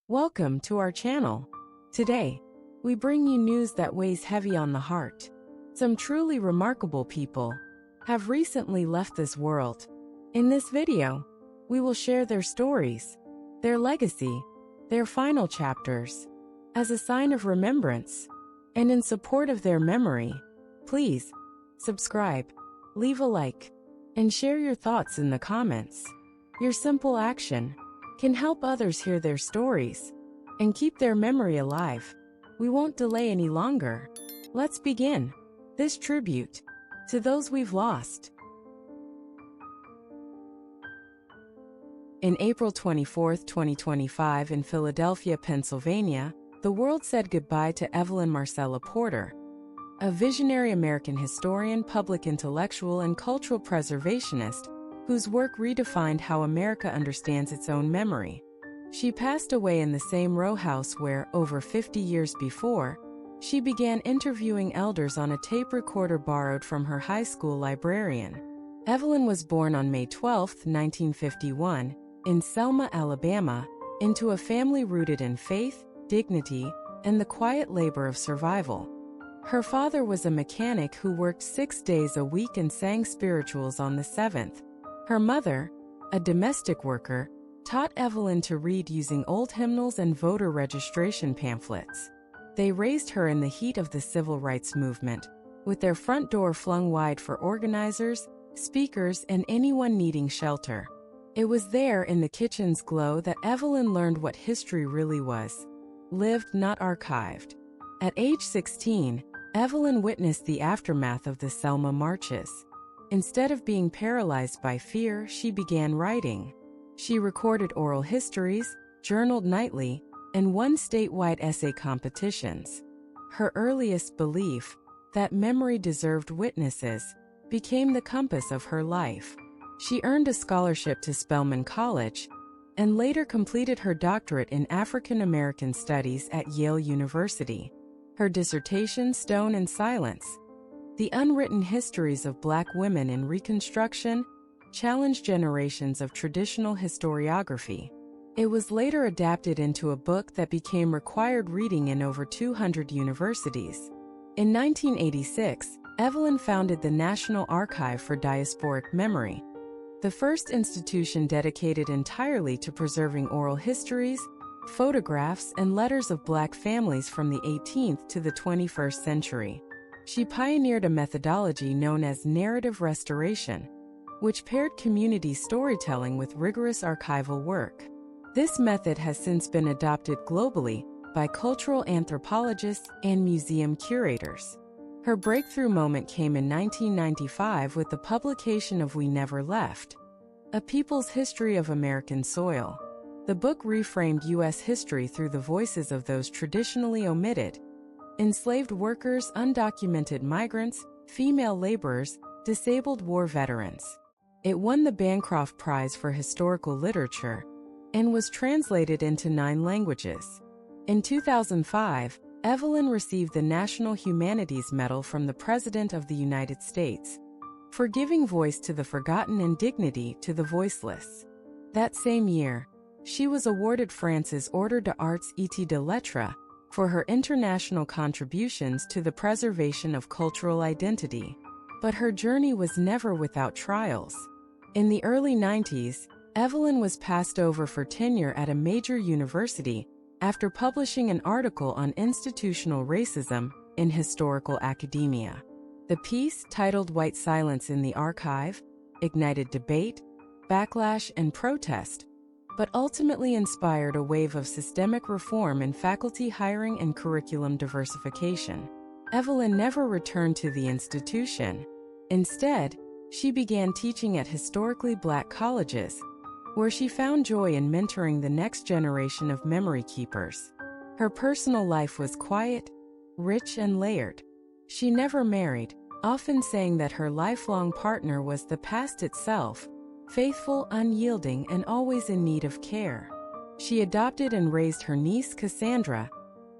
Welcome to our channel. Today, we bring you news that weighs heavy on the heart. Some truly remarkable people have recently left this world. In this video, we will share their stories, their legacy, their final chapters. As a sign of remembrance and in support of their memory, please subscribe, leave a like, and share your thoughts in the comments. Your simple action can help others hear their stories and keep their memory alive. We won't delay any longer. Let's begin this tribute to those we've lost. In April 24, 2025, in Philadelphia, Pennsylvania, the world said goodbye to Evelyn Marcella Porter, a visionary American historian, public intellectual, and cultural preservationist whose work redefined how America understands its own memory. She passed away in the same row house where, over 50 years before, she began interviewing elders on a tape recorder borrowed from her high school librarian. Evelyn was born on May 12, 1951, in Selma, Alabama, into a family rooted in faith, dignity, and the quiet labor of survival. Her father was a mechanic who worked 6 days a week and sang spirituals on the 7th. Her mother, a domestic worker, taught Evelyn to read using old hymnals and voter registration pamphlets. They raised her in the heat of the civil rights movement, with their front door flung wide for organizers, speakers, and anyone needing shelter. It was there, in the kitchen's glow, that Evelyn learned what history really was: lived, not archived. At age 16, Evelyn witnessed the aftermath of the Selma marches. Instead of being paralyzed by fear, she began writing. She recorded oral histories, journaled nightly, and won statewide essay competitions. Her earliest belief, that memory deserved witnesses, became the compass of her life. She earned a scholarship to Spelman College and later completed her doctorate in African American Studies at Yale University. Her dissertation, Stone and Silence: The Unwritten Histories of Black Women in Reconstruction, challenged generations of traditional historiography. It was later adapted into a book that became required reading in over 200 universities. In 1986, Evelyn founded the National Archive for Diasporic Memory, the first institution dedicated entirely to preserving oral histories, photographs, and letters of Black families from the 18th to the 21st century. She pioneered a methodology known as narrative restoration, which paired community storytelling with rigorous archival work. This method has since been adopted globally by cultural anthropologists and museum curators. Her breakthrough moment came in 1995 with the publication of We Never Left: A People's History of American Soil. The book reframed U.S. history through the voices of those traditionally omitted: enslaved workers, undocumented migrants, female laborers, disabled war veterans. It won the Bancroft Prize for Historical Literature and was translated into 9 languages. In 2005, Evelyn received the National Humanities Medal from the President of the United States for giving voice to the forgotten and dignity to the voiceless. That same year, she was awarded France's Ordre d'Arts et de Lettres for her international contributions to the preservation of cultural identity. But her journey was never without trials. In the early 90s, Evelyn was passed over for tenure at a major university after publishing an article on institutional racism in Historical Academia. The piece, titled White Silence in the Archive, ignited debate, backlash, and protest, but ultimately inspired a wave of systemic reform in faculty hiring and curriculum diversification. Evelyn never returned to the institution. Instead, she began teaching at historically Black colleges, where she found joy in mentoring the next generation of memory keepers. Her personal life was quiet, rich, and layered. She never married, often saying that her lifelong partner was the past itself: faithful, unyielding, and always in need of care. She adopted and raised her niece Cassandra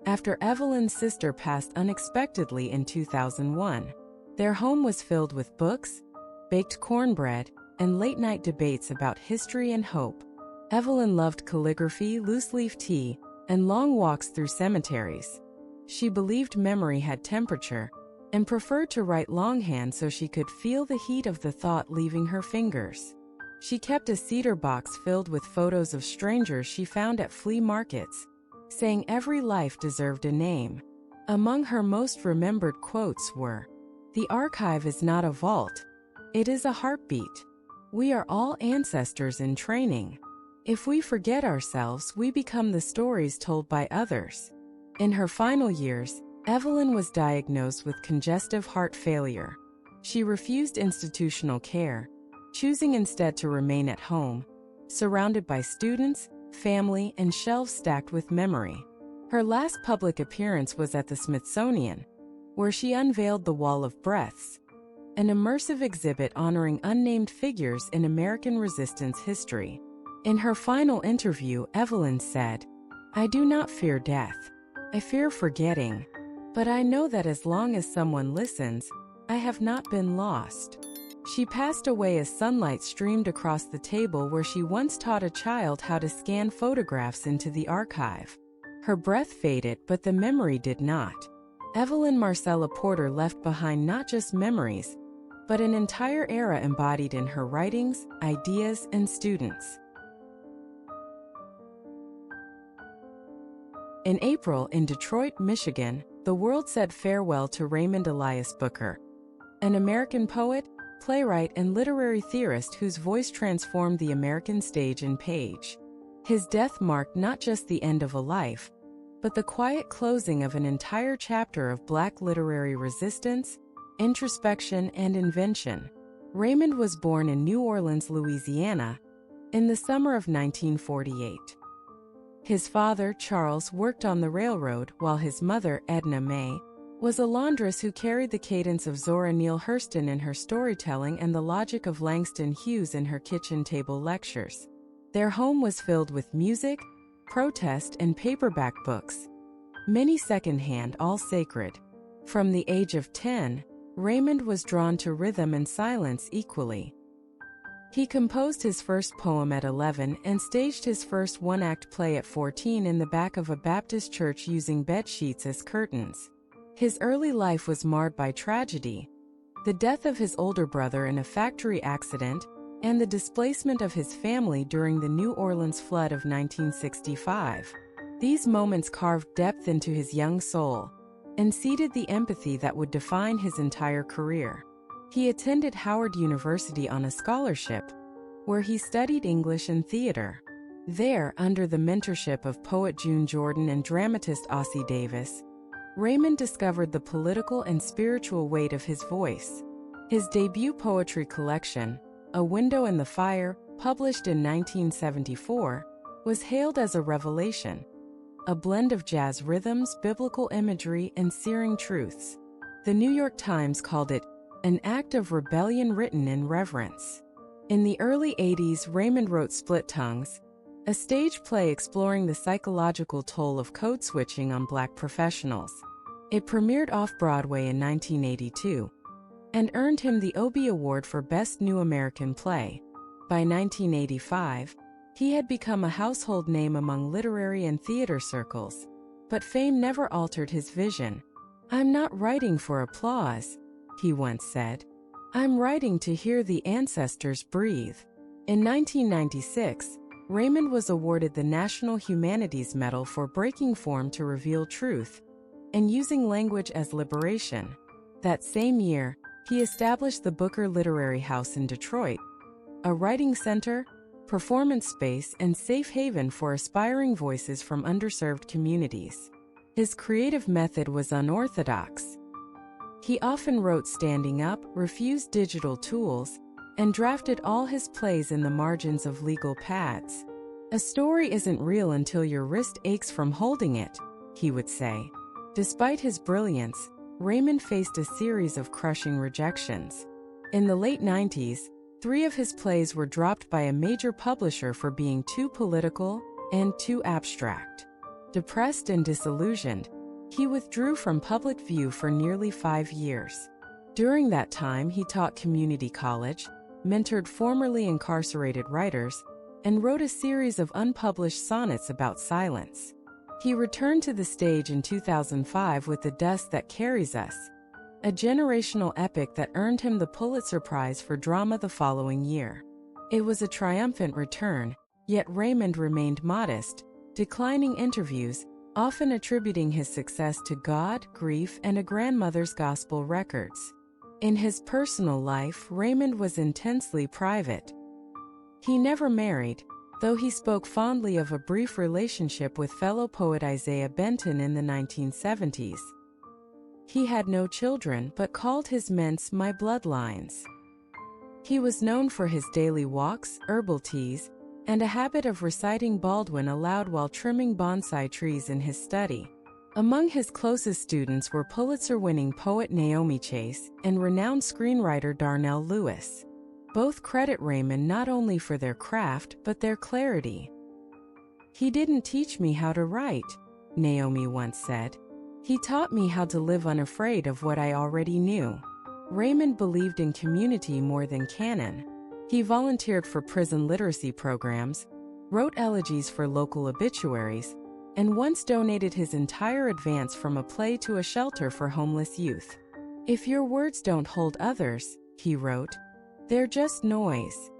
after Evelyn's sister passed unexpectedly in 2001. Their home was filled with books, baked cornbread, and late-night debates about history and hope. Evelyn loved calligraphy, loose-leaf tea, and long walks through cemeteries. She believed memory had temperature and preferred to write longhand so she could feel the heat of the thought leaving her fingers. She kept a cedar box filled with photos of strangers she found at flea markets, saying every life deserved a name. Among her most remembered quotes were, "The archive is not a vault. It is a heartbeat. We are all ancestors in training. If we forget ourselves, we become the stories told by others." In her final years, Evelyn was diagnosed with congestive heart failure. She refused institutional care, choosing instead to remain at home, surrounded by students, family, and shelves stacked with memory. Her last public appearance was at the Smithsonian, where she unveiled the Wall of Breaths, an immersive exhibit honoring unnamed figures in American resistance history. In her final interview, Evelyn said, "I do not fear death. I fear forgetting. But I know that as long as someone listens, I have not been lost." She passed away as sunlight streamed across the table where she once taught a child how to scan photographs into the archive. Her breath faded, but the memory did not. Evelyn Marcella Porter left behind not just memories, but an entire era embodied in her writings, ideas, and students. In April, in Detroit, Michigan, the world said farewell to Raymond Elias Booker, an American poet, playwright, and literary theorist whose voice transformed the American stage and page. His death marked not just the end of a life, but the quiet closing of an entire chapter of Black literary resistance, introspection, and invention. Raymond was born in New Orleans, Louisiana, in the summer of 1948. His father, Charles, worked on the railroad, while his mother, Edna May, was a laundress who carried the cadence of Zora Neale Hurston in her storytelling and the logic of Langston Hughes in her kitchen table lectures. Their home was filled with music, protest, and paperback books, many secondhand, all sacred. From the age of 10, Raymond was drawn to rhythm and silence equally. He composed his first poem at 11 and staged his first one-act play at 14 in the back of a Baptist church using bed sheets as curtains. His early life was marred by tragedy, the death of his older brother in a factory accident, and the displacement of his family during the New Orleans flood of 1965. These moments carved depth into his young soul and seeded the empathy that would define his entire career. He attended Howard University on a scholarship, where he studied English and theater. There, under the mentorship of poet June Jordan and dramatist Ossie Davis, Raymond discovered the political and spiritual weight of his voice. His debut poetry collection, A Window in the Fire, published in 1974, was hailed as a revelation, a blend of jazz rhythms, biblical imagery, and searing truths. The New York Times called it an act of rebellion written in reverence. In the early 80s, Raymond wrote Split Tongues, a stage play exploring the psychological toll of code switching on Black professionals. It premiered off-Broadway in 1982 and earned him the Obie Award for Best New American Play. By 1985, he had become a household name among literary and theater circles, but fame never altered his vision. "I'm not writing for applause," he once said. "I'm writing to hear the ancestors breathe." In 1996, Raymond was awarded the National Humanities Medal for breaking form to reveal truth and using language as liberation. That same year, he established the Booker Literary House in Detroit, a writing center, performance space, and safe haven for aspiring voices from underserved communities. His creative method was unorthodox. He often wrote standing up, refused digital tools, and drafted all his plays in the margins of legal pads. "A story isn't real until your wrist aches from holding it," he would say. Despite his brilliance, Raymond faced a series of crushing rejections. In the late 90s, 3 of his plays were dropped by a major publisher for being too political and too abstract. Depressed and disillusioned, he withdrew from public view for nearly 5 years. During that time, he taught community college, mentored formerly incarcerated writers, and wrote a series of unpublished sonnets about silence. He returned to the stage in 2005 with The Dust That Carries Us, a generational epic that earned him the Pulitzer Prize for Drama the following year. It was a triumphant return, yet Raymond remained modest, declining interviews, often attributing his success to God, grief, and a grandmother's gospel records. In his personal life, Raymond was intensely private. He never married, though he spoke fondly of a brief relationship with fellow poet Isaiah Benton in the 1970s. He had no children but called his ments "my bloodlines." He was known for his daily walks, herbal teas, and a habit of reciting Baldwin aloud while trimming bonsai trees in his study. Among his closest students were Pulitzer-winning poet Naomi Chase and renowned screenwriter Darnell Lewis. Both credit Raymond not only for their craft but their clarity. "He didn't teach me how to write," Naomi once said. "He taught me how to live unafraid of what I already knew." Raymond believed in community more than canon. He volunteered for prison literacy programs, wrote elegies for local obituaries, and once donated his entire advance from a play to a shelter for homeless youth. "If your words don't hold others," he wrote, "they're just noise."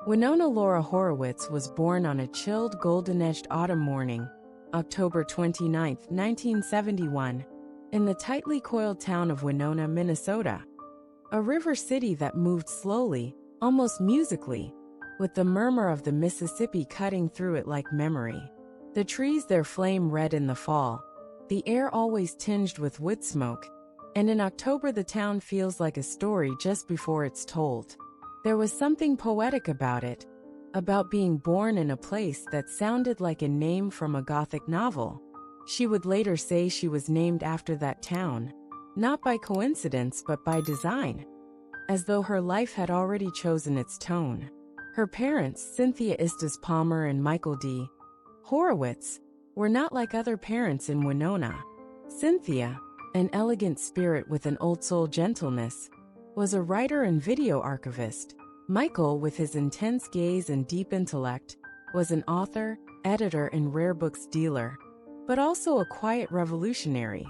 Winona Laura Horowitz was born on a chilled, golden-edged autumn morning, October 29, 1971, in the tightly coiled town of Winona, Minnesota. A river city that moved slowly, almost musically, with the murmur of the Mississippi cutting through it like memory. The trees their flame red in the fall, the air always tinged with wood smoke, and in October the town feels like a story just before it's told. There was something poetic about it, about being born in a place that sounded like a name from a Gothic novel. She would later say she was named after that town, not by coincidence but by design, as though her life had already chosen its tone. Her parents, Cynthia Estes Palmer and Michael D. Horowitz, were not like other parents in Winona. Cynthia, an elegant spirit with an old-soul gentleness, was a writer and video archivist. Michael, with his intense gaze and deep intellect, was an author, editor, and rare books dealer, but also a quiet revolutionary.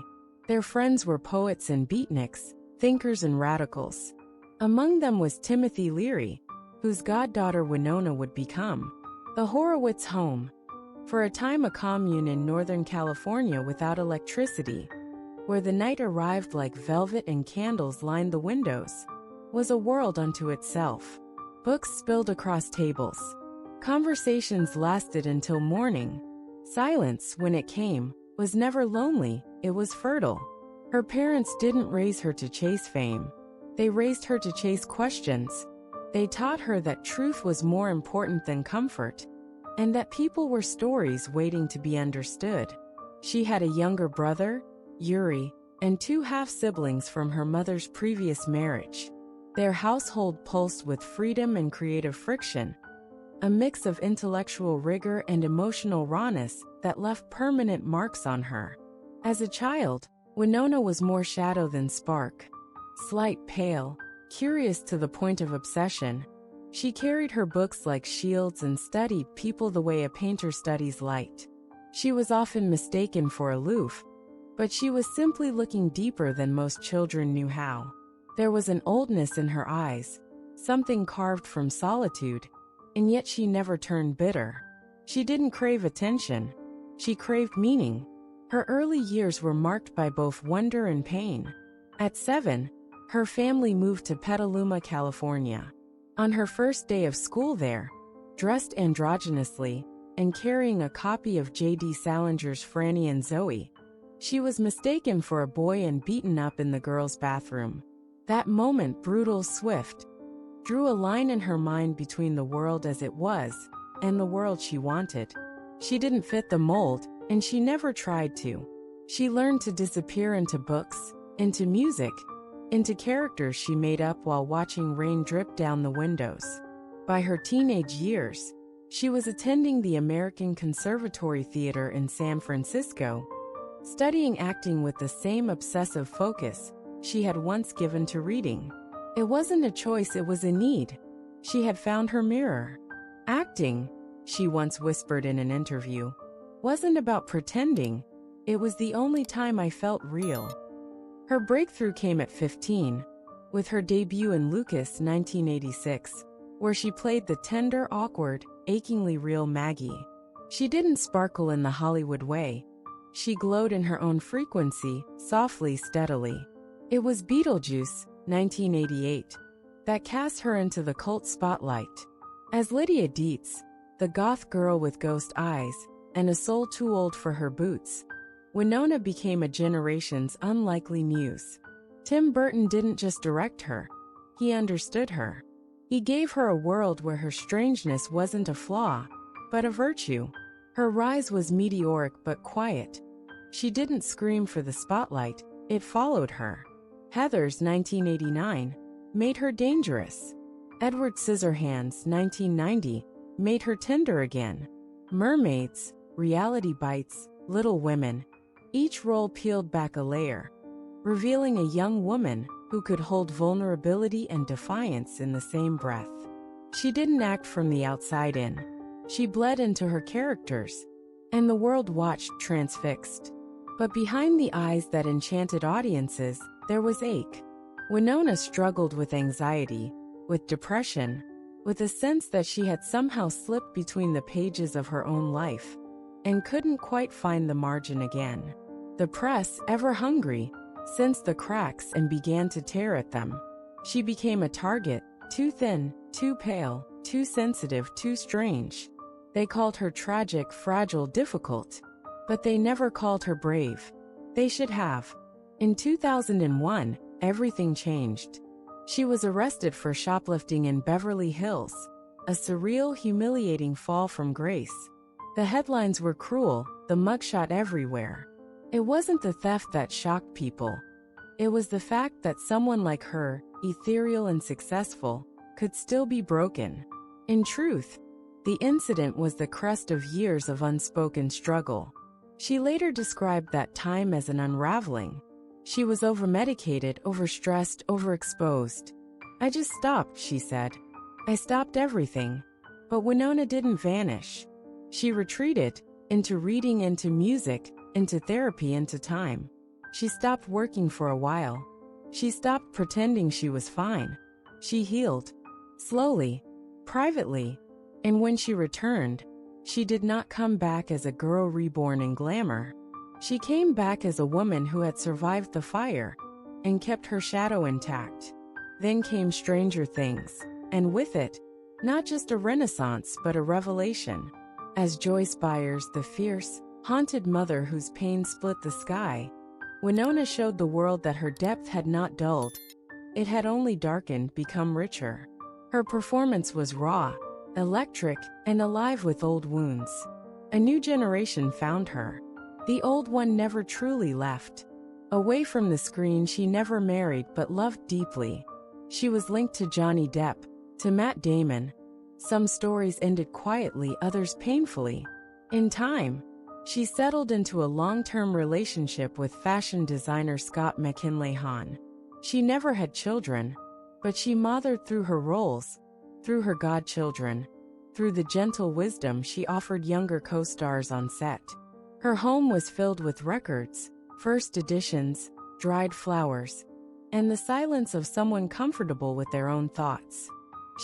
Their friends were poets and beatniks, thinkers and radicals. Among them was Timothy Leary, whose goddaughter Winona would become. The Horowitz home, for a time a commune in Northern California without electricity, where the night arrived like velvet and candles lined the windows, was a world unto itself. Books spilled across tables. Conversations lasted until morning. Silence, when it came, was never lonely, it was fertile. Her parents didn't raise her to chase fame. They raised her to chase questions. They taught her that truth was more important than comfort, and that people were stories waiting to be understood. She had a younger brother, Yuri, and two half-siblings from her mother's previous marriage. Their household pulsed with freedom and creative friction, a mix of intellectual rigor and emotional rawness that left permanent marks on her. As a child, Winona was more shadow than spark. Slight, pale, curious to the point of obsession, she carried her books like shields and studied people the way a painter studies light. She was often mistaken for aloof, but she was simply looking deeper than most children knew how. There was an oldness in her eyes, something carved from solitude, and yet she never turned bitter. She didn't crave attention. She craved meaning. Her early years were marked by both wonder and pain. At 7, her family moved to Petaluma, California. On her first day of school there, dressed androgynously and carrying a copy of J.D. Salinger's Franny and Zooey, she was mistaken for a boy and beaten up in the girls' bathroom. That moment, brutal, swift, drew a line in her mind between the world as it was and the world she wanted. She didn't fit the mold, and she never tried to. She learned to disappear into books, into music, into characters she made up while watching rain drip down the windows. By her teenage years, she was attending the American Conservatory Theater in San Francisco, studying acting with the same obsessive focus she had once given to reading. It wasn't a choice, it was a need. She had found her mirror. Acting, she once whispered in an interview, wasn't about pretending. It was the only time I felt real. Her breakthrough came at 15, with her debut in Lucas 1986, where she played the tender, awkward, achingly real Maggie. She didn't sparkle in the Hollywood way. She glowed in her own frequency, softly, steadily. It was Beetlejuice, 1988, that cast her into the cult spotlight. As Lydia Dietz, the goth girl with ghost eyes and a soul too old for her boots, Winona became a generation's unlikely muse. Tim Burton didn't just direct her, he understood her. He gave her a world where her strangeness wasn't a flaw, but a virtue. Her rise was meteoric but quiet. She didn't scream for the spotlight, it followed her. Heathers 1989 made her dangerous. Edward Scissorhands 1990 made her tender again. Mermaids, Reality Bites, Little Women. Each role peeled back a layer, revealing a young woman who could hold vulnerability and defiance in the same breath. She didn't act from the outside in. She bled into her characters, and the world watched transfixed. But behind the eyes that enchanted audiences, there was ache. Winona struggled with anxiety, with depression, with a sense that she had somehow slipped between the pages of her own life, and couldn't quite find the margin again. The press, ever hungry, sensed the cracks and began to tear at them. She became a target, too thin, too pale, too sensitive, too strange. They called her tragic, fragile, difficult. But they never called her brave. They should have. In 2001, everything changed. She was arrested for shoplifting in Beverly Hills, a surreal, humiliating fall from grace. The headlines were cruel, the mugshot everywhere. It wasn't the theft that shocked people. It was the fact that someone like her, ethereal and successful, could still be broken. In truth, the incident was the crest of years of unspoken struggle. She later described that time as an unraveling. She was overmedicated, overstressed, overexposed. I just stopped, she said. I stopped everything. But Winona didn't vanish. She retreated, into reading, into music, into therapy, into time. She stopped working for a while. She stopped pretending she was fine. She healed. Slowly. Privately. And when she returned, she did not come back as a girl reborn in glamour. She came back as a woman who had survived the fire and kept her shadow intact. Then came Stranger Things, and with it, not just a renaissance but a revelation. As Joyce Byers, the fierce, haunted mother whose pain split the sky, Winona showed the world that her depth had not dulled. It had only darkened, become richer. Her performance was raw, electric, and alive with old wounds. A new generation found her. The old one never truly left. Away from the screen, she never married but loved deeply. She was linked to Johnny Depp, to Matt Damon. Some stories ended quietly, others painfully. In time, she settled into a long-term relationship with fashion designer Scott McKinley Hahn. She never had children, but she mothered through her roles, through her godchildren, through the gentle wisdom she offered younger co-stars on set. Her home was filled with records, first editions, dried flowers, and the silence of someone comfortable with their own thoughts.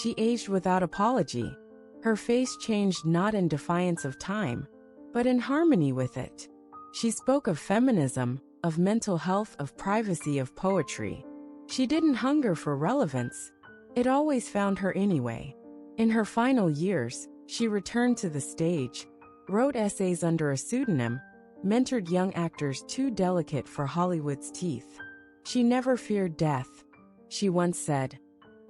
She aged without apology. Her face changed not in defiance of time, but in harmony with it. She spoke of feminism, of mental health, of privacy, of poetry. She didn't hunger for relevance. It always found her anyway. In her final years, she returned to the stage, wrote essays under a pseudonym, mentored young actors too delicate for Hollywood's teeth. She never feared death. She once said,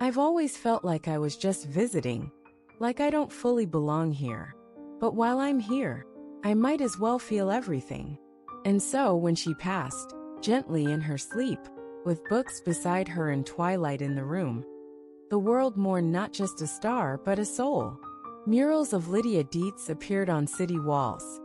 "I've always felt like I was just visiting, like I don't fully belong here. But while I'm here, I might as well feel everything." And so when she passed, gently in her sleep, with books beside her and twilight in the room, the world mourned not just a star but a soul. Murals of Lydia Dietz appeared on city walls.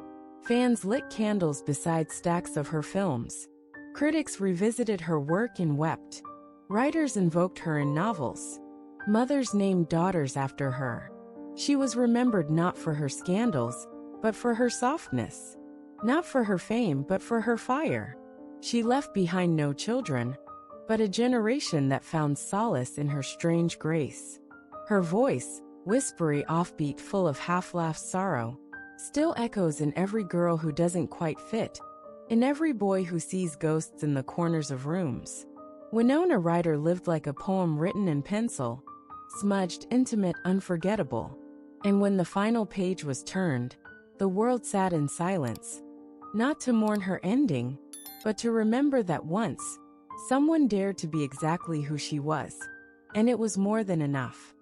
Fans lit candles beside stacks of her films. Critics revisited her work and wept. Writers invoked her in novels. Mothers named daughters after her. She was remembered not for her scandals, but for her softness. Not for her fame, but for her fire. She left behind no children, but a generation that found solace in her strange grace. Her voice, whispery, offbeat, full of half-laughed sorrow, still echoes in every girl who doesn't quite fit, in every boy who sees ghosts in the corners of rooms. Winona Ryder lived like a poem written in pencil, smudged, intimate, unforgettable. And when the final page was turned, the world sat in silence, not to mourn her ending, but to remember that once, someone dared to be exactly who she was, and it was more than enough.